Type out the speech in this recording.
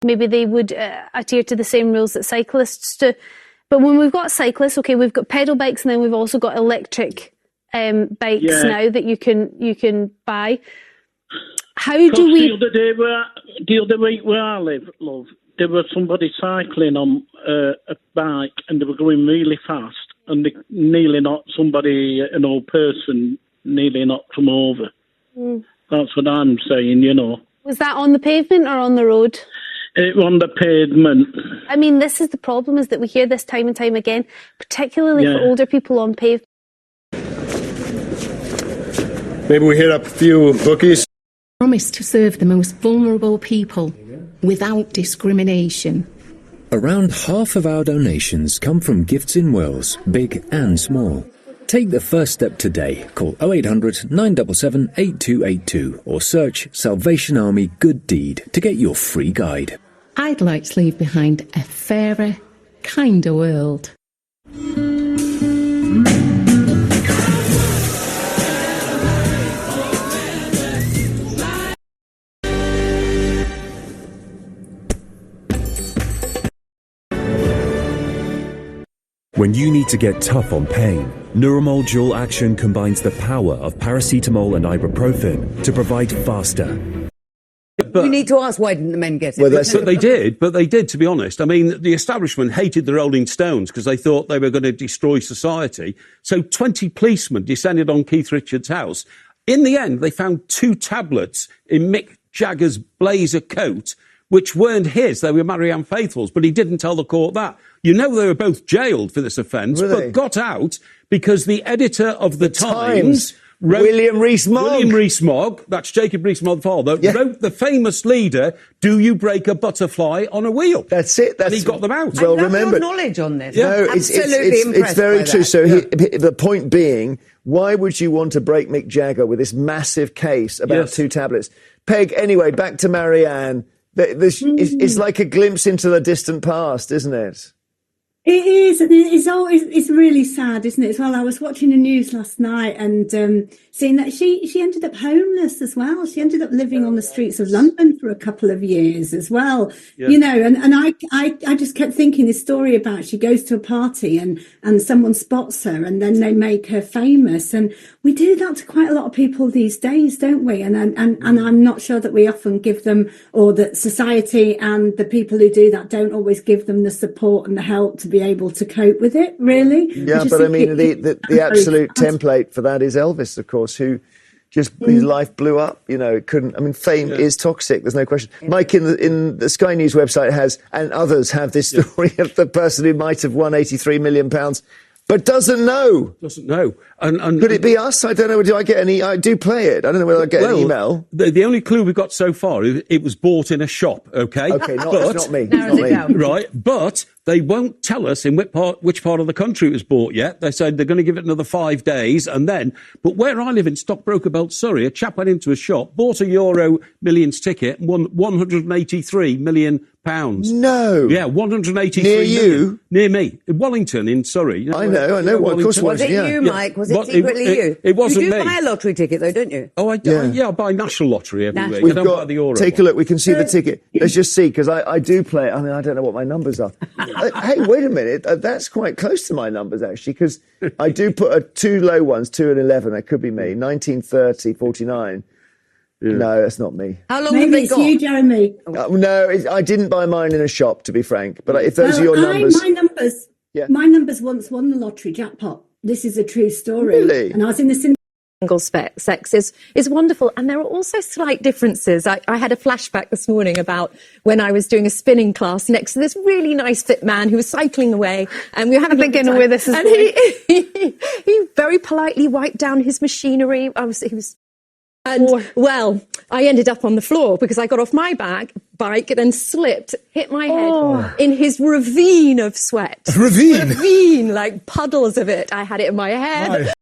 maybe they would adhere to the same rules that cyclists do. But when we've got cyclists, okay, we've got pedal bikes, and then we've also got electric bikes now that you can buy. How do we? The other week where I live, love, there was somebody cycling on a bike, and they were going really fast, and they nearly knocked somebody, an old person, nearly knocked them over. That's what I'm saying, you know. Was that on the pavement or on the road? On the pavement. I mean, this is the problem, is that we hear this time and time again, particularly for older people on pavement. Maybe we hit up a few bookies. Promise to serve the most vulnerable people without discrimination. Around half of our donations come from gifts in wills, big and small. Take the first step today. Call 0800 977 8282 or search Salvation Army Good Deed to get your free guide. I'd like to leave behind a fairer, kinder world. When you need to get tough on pain, Neuromol Dual Action combines the power of paracetamol and ibuprofen to provide faster. But you need to ask, why didn't the men get it? Well, but they did, to be honest. I mean, the establishment hated the Rolling Stones because they thought they were going to destroy society. So 20 policemen descended on Keith Richards' house. In the end, they found 2 tablets in Mick Jagger's blazer coat, which weren't his. They were Marianne Faithfull's, but he didn't tell the court that. You know, they were both jailed for this offence, but got out because the editor of the Times wrote, William Rees-Mogg, that's Jacob Rees-Mogg's father, wrote the famous leader, "Do you break a butterfly on a wheel?" That's it. And he got them out. Well, I love remember, your knowledge on this. Yeah. No, Absolutely impressed it's very by true. That. So the point being, why would you want to break Mick Jagger with this massive case about 2 tablets? Peg, anyway, back to Marianne. It's like a glimpse into the distant past, isn't it? It is. It's really sad, isn't it? As well, I was watching the news last night and seeing that she ended up homeless as well. She ended up living on the streets of London for a couple of years as well. Yeah. You know, and I just kept thinking this story about she goes to a party and someone spots her and then they make her famous. And we do that to quite a lot of people these days, don't we? And I'm not sure that we often give them, or that society and the people who do that don't always give them the support and the help to be able to cope with it, really. Yeah, but I mean, the absolute template for that is Elvis, of course, who just, his life blew up, you know, fame is toxic, there's no question. Mike, in the Sky News website has, and others have this story of the person who might have won £83 million, but doesn't know. And could it be us? I don't know. Do I get any? I do play it. I don't know whether I get an email. The only clue we've got so far is it was bought in a shop. Okay. Okay. It's not me. It's not me. Right. But they won't tell us in which part of the country it was bought yet. They said they're going to give it another 5 days and then. But where I live in Stockbroker Belt, Surrey, a chap went into a shop, bought a Euro Millions ticket, and won £183 million. No. Yeah, 183 Near million. you? Near me. In Wellington, in Surrey. You know, I know. Well, of course it was. Was it you, Mike? Was it secretly you? It wasn't me. me. You do buy a lottery ticket, though, don't you? Oh, I buy National Lottery every week. We've I don't buy the Euro. Take a look. We can see the ticket. Let's just see, because I do play it. I mean, I don't know what my numbers are. Hey, wait a minute. That's quite close to my numbers, actually, because I do put 2 low ones, 2 and 11. That could be me. 19, 30, 49. Yeah. No, that's not me. How long have they got? Maybe it's you, Jeremy. No, I didn't buy mine in a shop, to be frank. But if those are your numbers... My numbers once won the lottery jackpot. This is a true story. Really? And I was in the single sex is wonderful. And there are also slight differences. I had a flashback this morning about when I was doing a spinning class next to this really nice fit man who was cycling away, and we were having a good time. Where this is and he very politely wiped down his machinery. Well, I ended up on the floor because I got off my bike and then slipped, hit my head in his ravine of sweat. Ravine, like puddles of it. I had it in my hair.